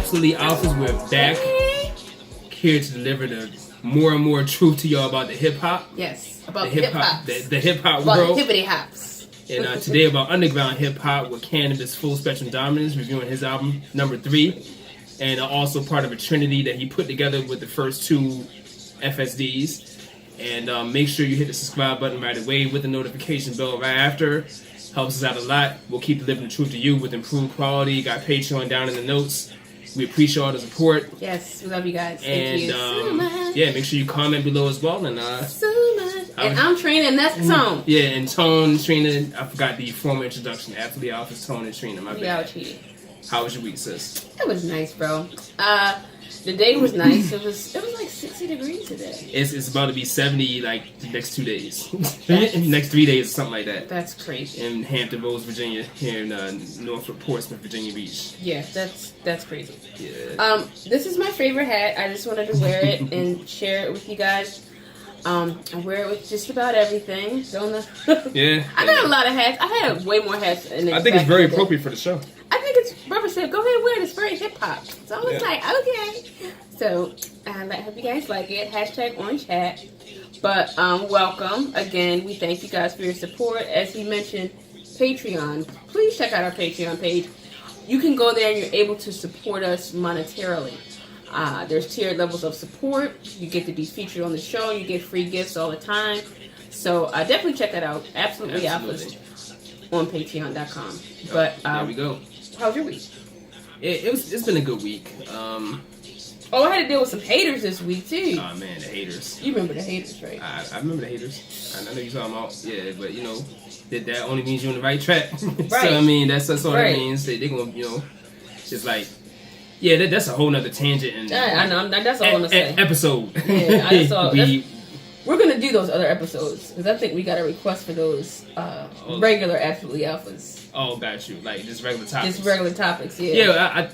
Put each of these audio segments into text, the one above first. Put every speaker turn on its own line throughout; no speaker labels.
Absolutely Alphas. We're back here to deliver the more and more truth to y'all about the hip hop.
Yes, about the hip hop.
The hip hop
world.
About
hippity hops.
And today about underground hip hop with Canibus Full Spectrum Dominance, reviewing his album number 3, and also part of a trinity that he put together with the first 2 FSDs. And make sure you hit the subscribe button right away with the notification bell right after. Helps us out a lot. We'll keep delivering the truth to you with improved quality. Got Patreon down in the notes. We appreciate all the support.
Yes, we love you guys.
And
Thank you so much.
Yeah, make sure you comment below as well. And
so much. And I'm Trina, and that's Tone.
Yeah, and Tone, Trina. I forgot the formal introduction. Absolutely Alpha's Tone and Trina. My bad. How was your week, sis?
It was nice, bro. The day was nice. It was like 60 degrees today.
It's about to be 70 like the next 2 days. Next 3 days or something like that.
That's crazy.
In Hampton Roads, Virginia, here in Norfolk, Portsmouth, Virginia Beach.
Yeah, that's crazy.
Yeah.
This is my favorite hat. I just wanted to wear it and share it with you guys. I wear it with just about everything. Don't know.
Yeah.
I got a lot of hats. I had way more hats.
I think it's very appropriate for the show.
I think it's Barbara said, go ahead and wear it. It's very hip hop. So I was like, okay. So I hope you guys like it. Hashtag orange hat. But welcome again. We thank you guys for your support. As he mentioned, Patreon. Please check out our Patreon page. You can go there and you're able to support us monetarily. There's tiered levels of support. You get to be featured on the show. You get free gifts all the time. So definitely check that out. Absolutely. On Patreon.com. But
there we go.
How's your week?
It's been a good week.
I had to deal with some haters this week too.
Oh man, the haters.
You remember the haters, right?
I remember the haters. I know you're talking about. Yeah, but you know, that only means you're on the right track.
Right.
So I mean, that's all that means. They gonna, you know, it's like, yeah, that's a whole nother tangent. And
I know. That's all I'm gonna say.
Episode.
Yeah, we're gonna do those other episodes because I think we got a request for those regular Absolutely Alphas.
Oh, got you. Like just regular topics.
Just regular topics, yeah.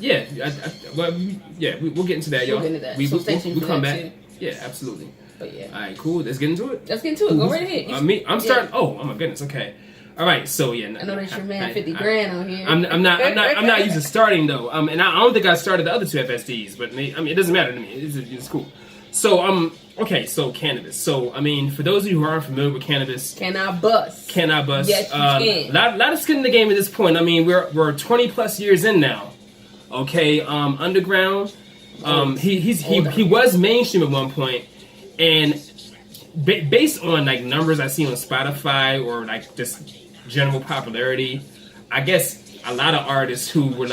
We'll get into that, y'all.
We'll get into that.
We'll come back.
Too.
Yeah, absolutely.
But yeah.
All right, cool. Let's get into it.
Let's get into it. Go right ahead.
I'm starting. Oh my goodness. Okay. All right. So yeah.
I know that's your man, 50 grand on here.
I'm not used to starting though. And I don't think I started the other 2 FSDs, but it doesn't matter to me. It's cool. So okay, so Canibus. So I mean, for those of you who aren't familiar with Canibus,
Canibus.
Yes,
you can.
Lot of skin in the game at this point. I mean, we're 20 plus years in now. Okay, underground. He was mainstream at one point, and based on like numbers I see on Spotify or like just general popularity, I guess a lot of artists who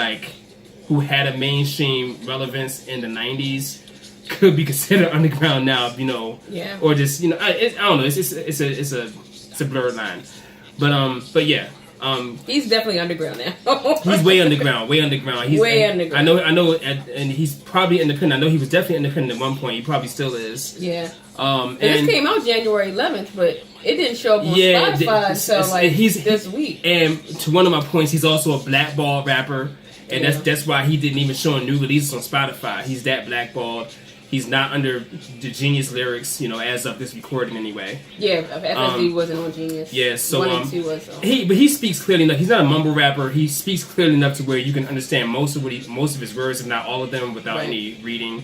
had a mainstream relevance in the 90s could be considered underground now, you know.
Yeah.
Or just, you know, I don't know. It's a blurred line, but yeah.
He's definitely underground now.
He's way underground. He's
way underground.
I know, and he's probably independent. I know he was definitely independent at one point. He probably still is.
Yeah. And this came out January 11th, but it didn't show up on Spotify until this week. And
to one of my points, he's also a blackballed rapper, and that's why he didn't even show new releases on Spotify. He's that blackballed. He's not under the Genius lyrics, you know, as of this recording anyway.
Yeah, FSD wasn't on Genius.
Yeah, so
1 and 2 was.
But he speaks clearly enough. He's not a mumble rapper. He speaks clearly enough to where you can understand most of his words, if not all of them, without any reading.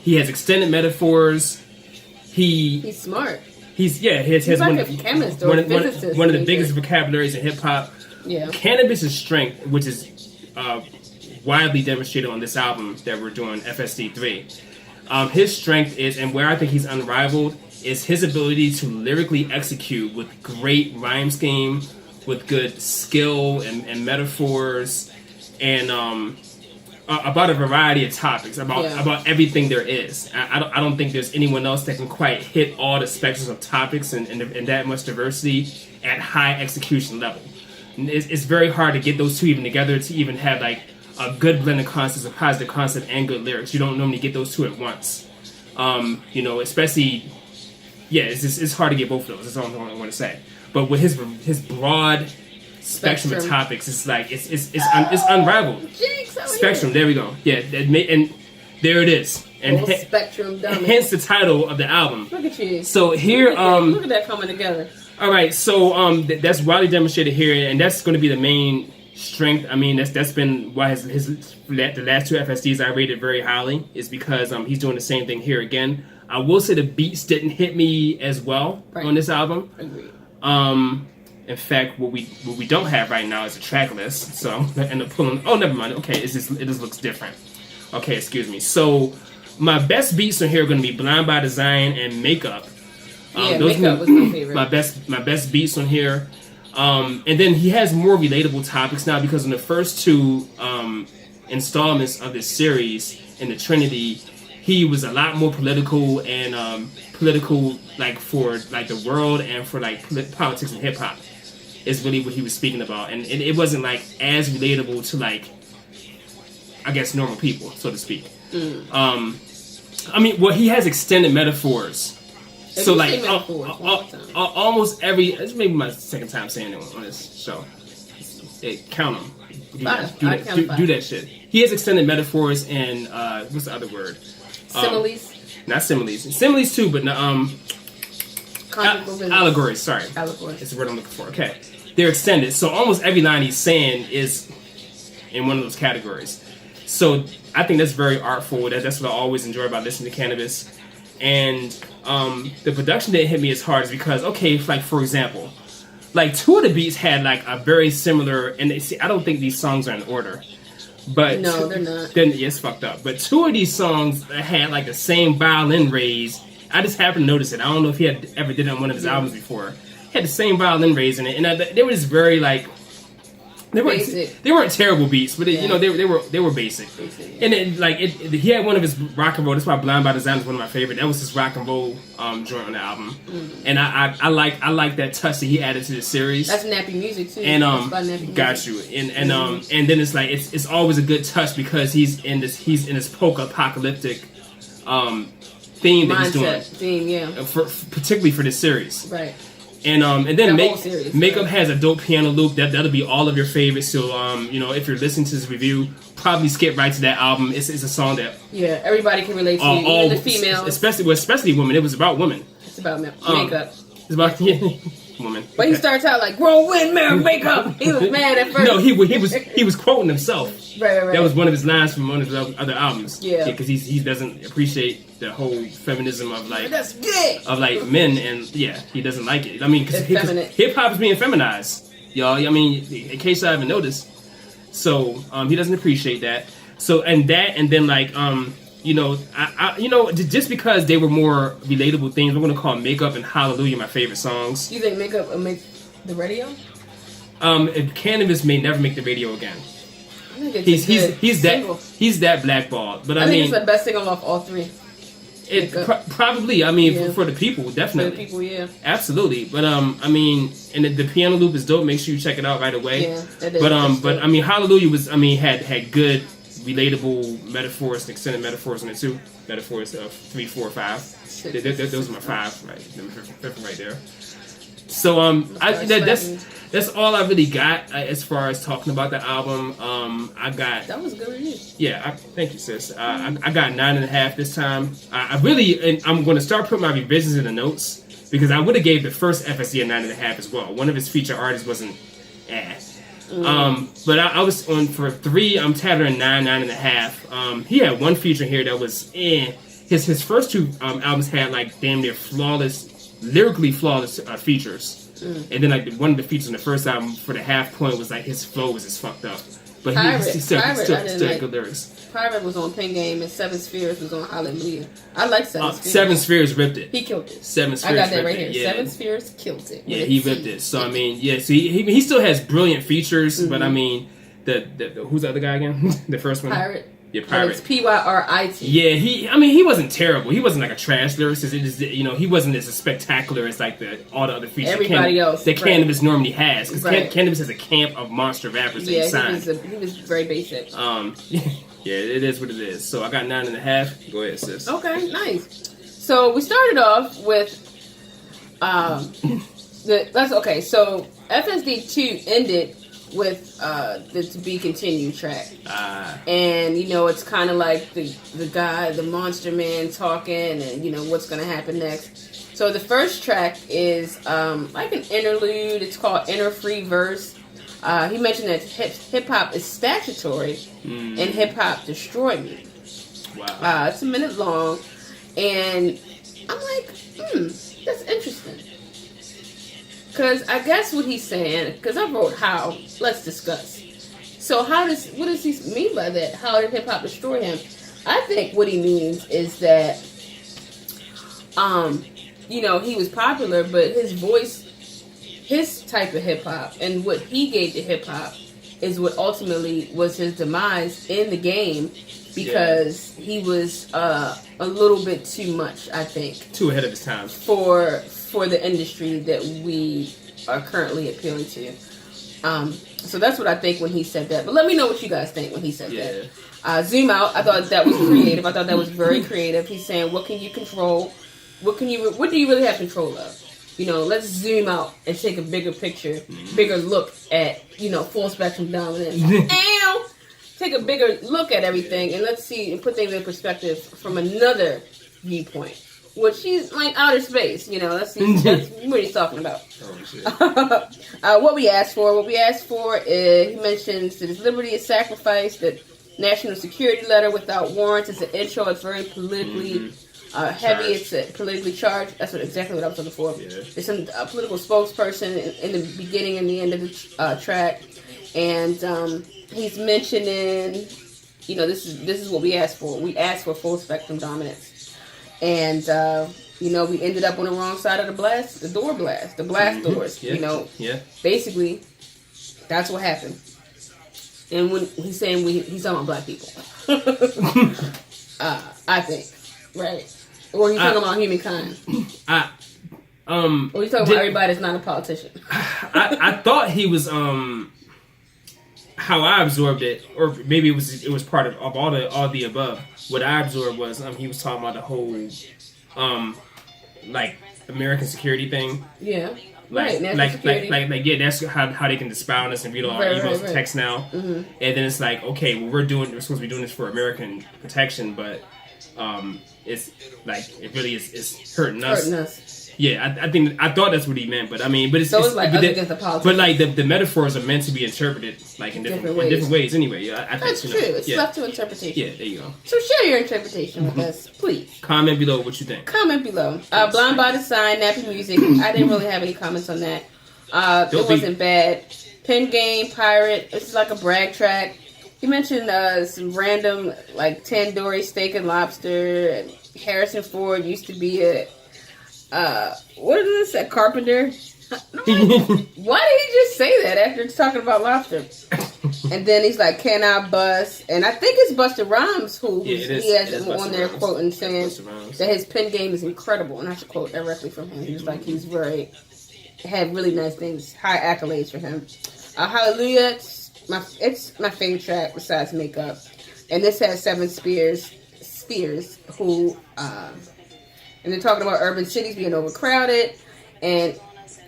He has extended metaphors. He's
smart.
He has
like a chemist or a physicist.
One of the biggest vocabularies in hip hop.
Yeah.
Canibus' strength, which is widely demonstrated on this album that we're doing, FSD3. His strength is, and where I think he's unrivaled, is his ability to lyrically execute with great rhyme scheme, with good skill and metaphors, and about a variety of topics, about everything there is. I don't think there's anyone else that can quite hit all the spectrums of topics and that much diversity at high execution level. It's very hard to get those two even together to even have like a good blend of concepts, a positive concept, and good lyrics. You don't normally get those two at once. You know, especially, it's hard to get both of those. That's all I want to say. But with his broad spectrum of topics, it's like it's unrivaled. Spectrum. There we go. Yeah, and there it is. And
spectrum.
Hence the title of the album.
Look at you.
So here,
look at that coming together.
All right, so that's widely demonstrated here, and that's going to be the main strength. I mean, that's been why the last two FSDs I rated very highly is because he's doing the same thing here again. I will say the beats didn't hit me as well on this album.
Agreed.
In fact, what we don't have right now is a track list, so I'm gonna end up pulling. Oh, never mind. Okay, it just looks different. Okay, excuse me. So my best beats on here are gonna be "Blind by Design" and "Makeup."
Makeup was my favorite.
My best beats on here. And then he has more relatable topics now because in the first two installments of this series in the Trinity, he was a lot more political and political, like for like the world and for like politics and hip hop is really what he was speaking about, and it wasn't like as relatable to like I guess normal people, so to speak. I mean, well, he has extended metaphors. So like almost every, it's maybe my second time saying it on this show. Hey, count them. Do that shit. He has extended metaphors and what's the other word?
Similes.
Not similes. Similes too, but allegories. Sorry,
allegories.
It's the word I'm looking for. Okay, they're extended. So almost every line he's saying is in one of those categories. So I think that's very artful. That's what I always enjoy about listening to Canibus. And the production didn't hit me as hard as because, okay, like for example, like two of the beats had like a very similar, and I don't think these songs are in order, but
no, they're not.
Then it's fucked up. But two of these songs had like the same violin raise. I just happened to notice it. I don't know if he had ever did it on one of his albums before. Had the same violin raise in it, and they were just very like. They weren't terrible beats, but you know they were basic. And then like he had one of his rock and roll. That's why "Blind by Design" is one of my favorite. That was his rock and roll joint on the album, and I like that touch that he added to the series.
That's nappy music too.
And got you. And then it's like it's always a good touch because he's in this post-apocalyptic theme that he's doing. Particularly for this series.
Right.
And then Makeup has a dope piano loop that'll be all of your favorites. So you know, if you're listening to this review, probably skip right to that album. It's a song that
everybody can relate to. Even the females,
especially women. It was about women.
It's about makeup.
It's about women.
But he starts out like grown women makeup. He was mad at first.
No, he was quoting himself.
Right.
That was one of his lines from one of his other albums.
Yeah,
because he doesn't appreciate the whole feminism of like
that's gay
of like men, and he doesn't like it. I mean, because hip hop is being feminized, y'all. I mean, in case I haven't noticed, so he doesn't appreciate that. So and then like you know, just because they were more relatable things, I'm gonna call "Makeup" and "Hallelujah" my favorite songs.
You think "Makeup" will make the radio?
Canibus may never make the radio again. He's that blackballed. But I mean,
it's the best single off all three.
Probably. I mean, for the people, definitely.
For the people, yeah.
Absolutely. But I mean, and the piano loop is dope. Make sure you check it out right away.
Yeah, it is.
But I mean, Hallelujah had good, relatable metaphors and extended metaphors in it too. Metaphors of 3, 4, 5. Those are my 5, right? Fifth right there. So that's all I really got as far as talking about the album.
That was a good review.
Yeah, thank you, sis. I got 9.5 this time. I'm going to start putting my revisions in the notes because I would have gave the first FSD a 9.5 as well. One of his feature artists wasn't but I was on for 3. I'm tethering 9.5. He had one feature here that was His first 2 albums had like damn near lyrically flawless features. And then like one of the features in the first album for the half point was like his flow was just fucked up. But he still had good lyrics.
Pirate was on Pen Game and Seven Spheres was on Hallelujah. I like Seven Spheres.
Seven Spheres ripped it.
He killed it.
Seven Spheres.
I got that right here. Yeah. Seven Spheres killed it.
Yeah, he ripped it. So I mean, so he still has brilliant features, but I mean, the who's the other guy again? The first one.
Pirate.
Yeah, Pirate.
It's Pyrit.
Yeah, he wasn't terrible. He wasn't like a trash lyricist. It just, he wasn't as spectacular as like all the other features.
Everybody else
that Canibus normally has, because Canibus has a camp of monster rappers that he signed.
He was very basic.
Yeah, it is what it is. So I got 9.5. Go ahead, sis.
Okay, nice. So we started off with So FSD2 ended with the To Be Continued track. And it's kind of like the guy, the monster man talking and what's going to happen next. So the first track is like an interlude. It's called Inner Free Verse. He mentioned that hip hop is statutory, and hip hop destroyed me.
Wow.
It's a minute long, and I'm like, that's interesting. Because I guess what he's saying, because I wrote how, let's discuss. So what does he mean by that? How did hip hop destroy him? I think what he means is that, he was popular, but his voice, his type of hip hop, and what he gave to hip hop is what ultimately was his demise in the game, because he was a little bit too much, I think.
Too ahead of his time.
For the industry that we are currently appealing to. So that's what I think when he said that. But let me know what you guys think when he said that. Zoom out. I thought that was creative. I thought that was very creative. He's saying, what can you control? What do you really have control of? Let's zoom out and take a bigger picture, bigger look at, full spectrum dominance. Take a bigger look at everything, and let's see and put things in perspective from another viewpoint. Which he's like outer space, that's what he's talking about.
Oh, shit.
What we asked for is, he mentions that his liberty is sacrificed, that national security letter without warrants is an intro, it's very politically heavy, it's politically charged. That's exactly what I was looking for.
Yeah.
There's some political spokesperson in the beginning and the end of the track, and he's mentioning, this is what we asked for. We asked for full spectrum dominance. And, we ended up on the wrong side of the door blast, the blast doors,
Yeah.
Basically, that's what happened. And when he's saying he's talking about black people. I think, right? Or he's talking about humankind. Or he's talking about everybody that's not a politician.
I thought he was, how I absorbed it, or maybe it was part of all the above. What I absorbed was he was talking about the whole American security thing.
Yeah.
Like that's how they can dispel us and read all our emails and texts now. Mm-hmm. And then it's like, okay, well, we're supposed to be doing this for American protection, but it's like it really is hurting us. Yeah, I thought that's what he meant, but it's
so it's like against the politics.
But like the metaphors are meant to be interpreted like in different ways anyway. I think
that's true. It's left to interpretation.
Yeah, there you go.
So share your interpretation with us, please.
Comment below what you think.
Comment below. Blind by Design, Nappy Music. I didn't really have any comments on that. It wasn't bad. Pen Game, Pirate. It's like a brag track. You mentioned some random like tandoori steak and lobster. And Harrison Ford used to be a what is this? A carpenter? Why did he just say that after talking about lobster? And then he's like, "Can I bust?" And I think it's Busta Rhymes he has on there quoting saying that his pen game is incredible. And I should quote directly from him. He was like, had really nice things, high accolades for him. Hallelujah, it's my favorite track besides Makeup. And this has Seven Spheres who and they're talking about urban cities being overcrowded, and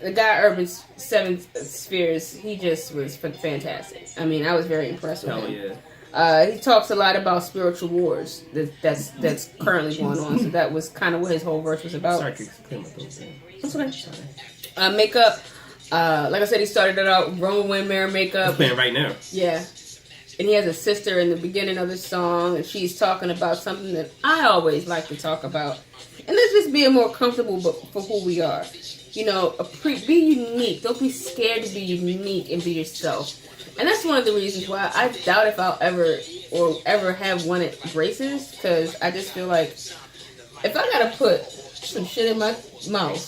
the guy Urban Seven Spheres, he just was fantastic. I was very impressed with him. Yeah. He talks a lot about spiritual wars that's currently going on, so that was kind of what his whole verse was about. That's okay. Makeup, like I said, he started it out Roman Windmere Makeup.
He's playing right now.
Yeah. And he has a sister in the beginning of the song, and she's talking about something that I always like to talk about. And let's just be more comfortable for who we are. Be unique. Don't be scared to be unique and be yourself. And that's one of the reasons why I doubt if I'll ever have wanted braces, because I just feel like if I gotta put some shit in my mouth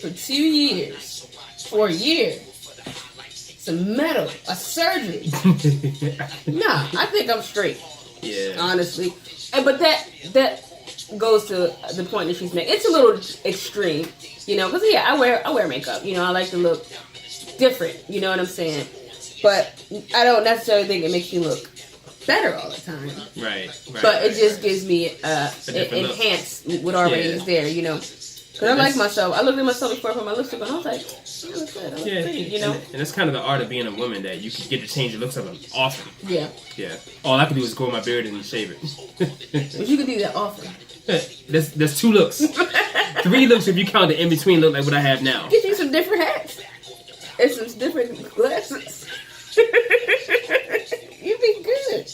for 2 years, for a year, some metal, a surgery. Nah, I think I'm straight. Yeah. Honestly. But that goes to the point that she's making. It's a little extreme, because I wear makeup. I like to look different. You know what I'm saying? But I don't necessarily think it makes you look better all the time. Right. But it just gives me it enhance what already is there. Because I like myself. I looked at myself before I put my lipstick on. I was like, I look good. I look pretty,
And it's kind of the art of being a woman that you can get to change your looks of them often.
Yeah.
Yeah. All I can do is grow my beard and shave
it. But you can do that often.
There's 2 looks. 3 looks if you count the in-between look like what I have now.
Get you some different hats. And some different glasses. You be good.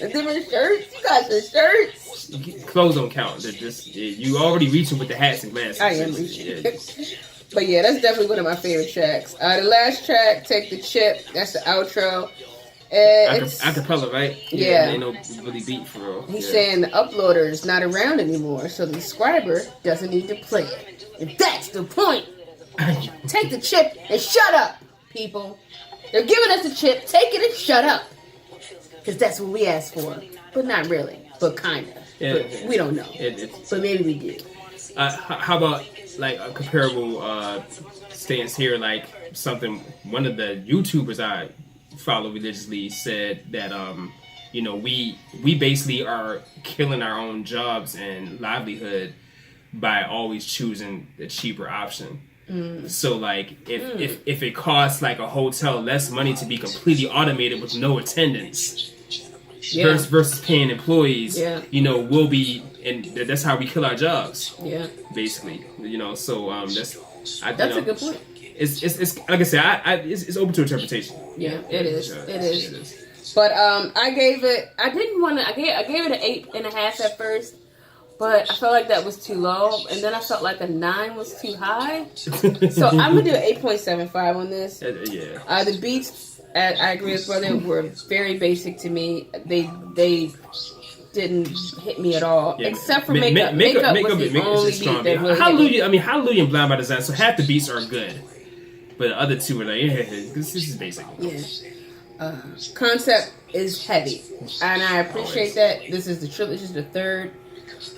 And different shirts. You got your shirts.
Clothes don't count. They're just you already reaching with the hats and glasses.
I am reaching.
Yeah.
But yeah, that's definitely one of my favorite tracks. The last track, Take the Chip. That's the outro.
Acapella, right?
Yeah.
Ain't no really beat for real.
He's saying the uploader is not around anymore, so the subscriber doesn't need to play it. And that's the point. Take the chip and shut up, people. They're giving us the chip. Take it and shut up. Because that's what we asked for. But not really. But kind of.
Yeah,
but we don't know. But maybe we do.
How about like a comparable stance here? Like something one of the YouTubers I follow religiously said that we basically are killing our own jobs and livelihood by always choosing the cheaper option. So like if it costs like a hotel less money to be completely automated with no attendance versus paying employees, we'll be, and that's how we kill our jobs. Yeah, basically, So that's
a good point.
It's like I said, it's open to interpretation.
Yeah, it is. But I gave it. I gave it an 8.5 at first. But I felt like that was too low, and then I felt like a 9 was too high. So I'm gonna do an 8.75 on this. The beats, I agree with brother, were very basic to me. They didn't hit me at all, except for makeup. Makeup was the only beat that really
Hallelujah. I mean, Hallelujah and Blind by Design. So half the beats are good, but the other two are like, this is basic.
Yeah. Concept is heavy, and I appreciate that. This is the trilogy. This is the third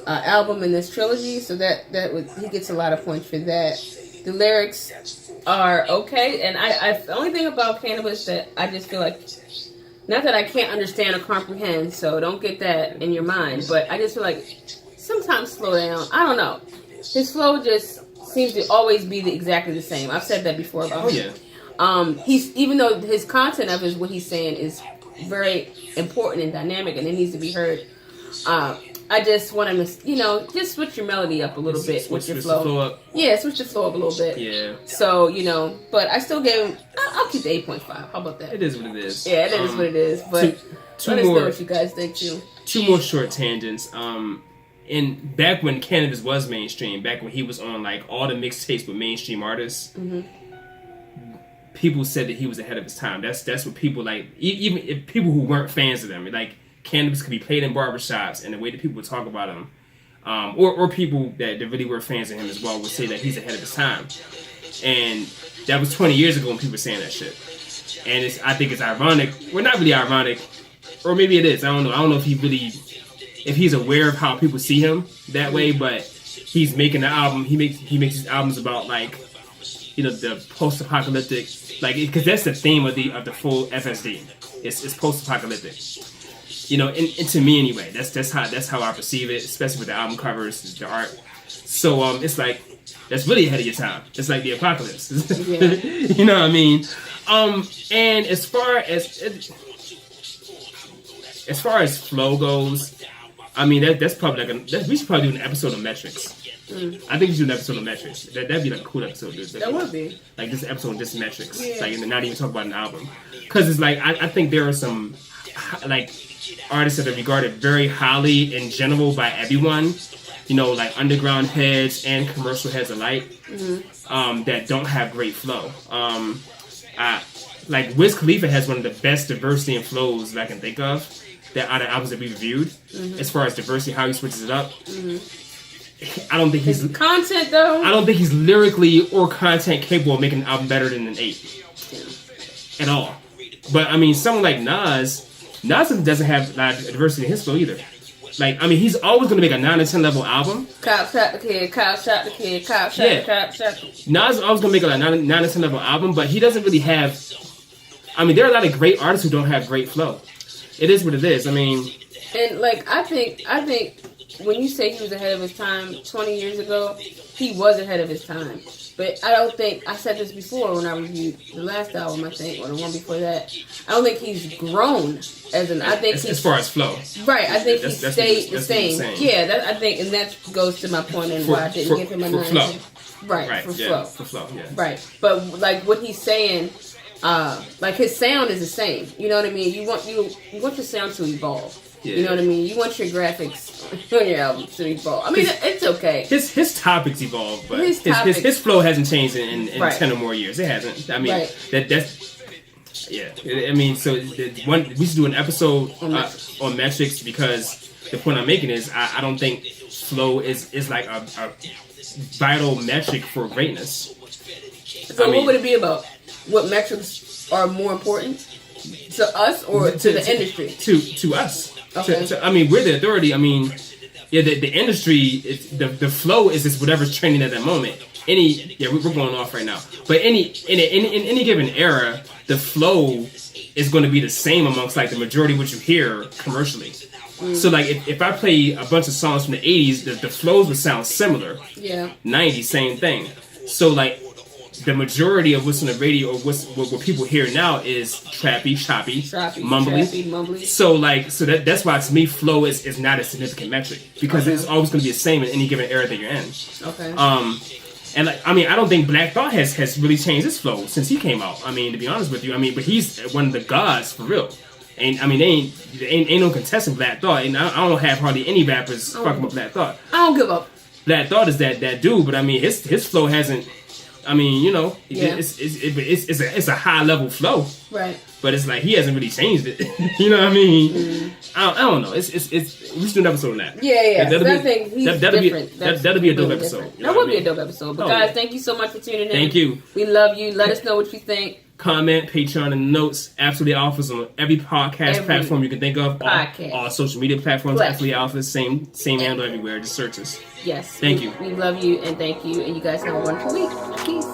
album in this trilogy, so he gets a lot of points for that. The lyrics are okay, and I the only thing about Canibus that I just feel like, not that I can't understand or comprehend, so don't get that in your mind, but I just feel like sometimes slow down. I don't know. His flow just seems to always be exactly the same. I've said that before about him. He's, even though his content of what he's saying is very important and dynamic and it needs to be heard, I just want him to, just switch your melody up a little bit with your flow. Yeah, switch the flow up a little bit. Yeah. So, but I still gave him, I'll keep the 8.5. How about that?
It is what it is.
Yeah, it is what it is. But let us know what you guys think too.
Two more short tangents. Back when Canibus was mainstream, back when he was on like all the mixtapes with mainstream artists, people said that he was ahead of his time. That's what people like. Even if people who weren't fans of them, like Canibus could be played in barbershops, and the way that people would talk about him, or people that really were fans of him as well, would say that he's ahead of his time. And that was 20 years ago when people were saying that shit. And I think it's ironic. Well, not really ironic, or maybe it is. I don't know. I don't know if he's aware of how people see him that way, but he's making the album. He makes these albums about like, the post-apocalyptic, like, because that's the theme of the full FSD. It's post-apocalyptic. And to me anyway, that's how I perceive it, especially with the album covers, the art. So it's like that's really ahead of your time. It's like the apocalypse. You know what I mean? And as far as flow goes, I mean that's probably we should probably do an episode of metrics. I think we should do an episode of metrics. That'd be like a cool episode.
That would be
like this episode of just metrics, like, and not even talk about an album, because it's like I think there are some like artists that are regarded very highly in general by everyone, like underground heads and commercial heads alike, that don't have great flow. Like Wiz Khalifa has one of the best diversity and flows that I can think of, that out of albums that we reviewed, as far as diversity, how he switches it up. I don't think he's
content though.
I don't think he's lyrically or content capable of making an album better than an 8 at all. But I mean, someone like Nas doesn't have a lot of diversity in his flow either. Like, I mean, he's always going to make a 9 to 10 level album.
Cop shot the kid, cop shot the kid, cop shot the cop shot.
Nas is always going to make a 9 to 10 level album, but he doesn't really have. I mean, there are a lot of great artists who don't have great flow. It is what it is. I mean,
and like I think when you say he was ahead of his time 20 years ago, he was ahead of his time. But I don't think, I said this before when I reviewed the last album, I think, or the one before that. I don't think he's grown I think he's,
as far as flow.
Right, I think he stayed the same. Yeah, I think, and that goes to my point in why I didn't give him a 9.
Flow.
Right, for flow.
For flow, yeah.
Right, but like what he's saying, like his sound is the same. You know what I mean? You want your sound to evolve.
Yeah.
You know what I mean? You want your graphics on your album to evolve. I mean, it's okay.
His topics evolve, but his flow hasn't changed in
right.
10 or more years. It hasn't. I mean,
right.
that's yeah. I mean, so we should do an episode on metrics because the point I'm making is I don't think flow is like a vital metric for greatness.
So what would it be about? What metrics are more important to us or to the industry?
To us.
Okay.
I mean, we're the authority. I mean, yeah, the industry, the flow is just whatever's trending at that moment. We're going off right now. But in any given era, the flow is going to be the same amongst like the majority of what you hear commercially. So like if I play a bunch of songs from the 80s, the flows would sound similar.
Yeah.
90s, same thing. So like the majority of what's on the radio or what people hear now is trappy, choppy, mumbly. So that's why to me flow is not a significant metric because it's always going to be the same in any given era that you're in.
Okay.
And like I mean I don't think Black Thought has really changed his flow since he came out. I mean to be honest with you, I mean but he's one of the gods for real. And I mean they ain't no contesting Black Thought, and I don't have hardly any rappers talking about Black Thought.
I don't give up.
Black Thought is that dude, but I mean his flow hasn't. I mean, you know, it's a high level flow,
right?
But it's like he hasn't really changed it. You know what I mean? I don't know. It's we should do an episode on that.
Yeah. That'll
be a dope episode.
That would be a dope episode. But guys, thank you so much for tuning in.
Thank you.
We love you. Let us know what you think.
Comment, Patreon, and notes. Absolutely Alphas on every podcast platform you can think of. All social media platforms. Absolutely Alphas. Same handle everywhere. Just search us.
Yes.
Thank you.
We love you and thank you. And you guys have a wonderful week. Peace.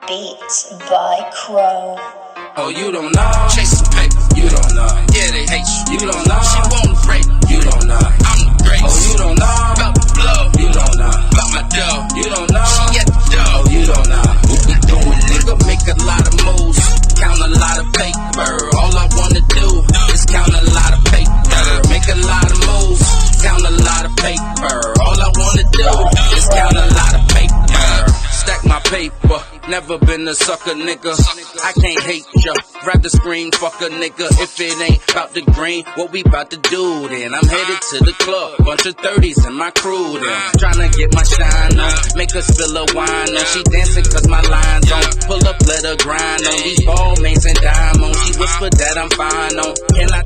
Beats by Crow.
Oh, you don't know. Chase some paper. You don't know. Yeah, they hate you. You don't know. She won't break. You don't know. I'm the greatest. Oh, you don't know. About the blow. You don't know. About my dough. You don't know. She at the dough. Oh, you don't know. What we doing, nigga? Make a lot of moves. Count a lot of paper. All I wanna do is count a lot of paper. Make a lot of moves. Count a lot of paper. All I wanna do is count a lot of paper. Stack my paper. Never been a sucker, nigga. I can't hate ya. Rather scream, fuck a nigga. If it ain't about the green, what we about to do then? I'm headed to the club. Bunch of 30s in my crew then. Tryna get my shine on. Make us spill a wine on. She dancing cause my line's on. Pull up, let her grind on. These ball mains and diamonds. She whispered that I'm fine on. Can I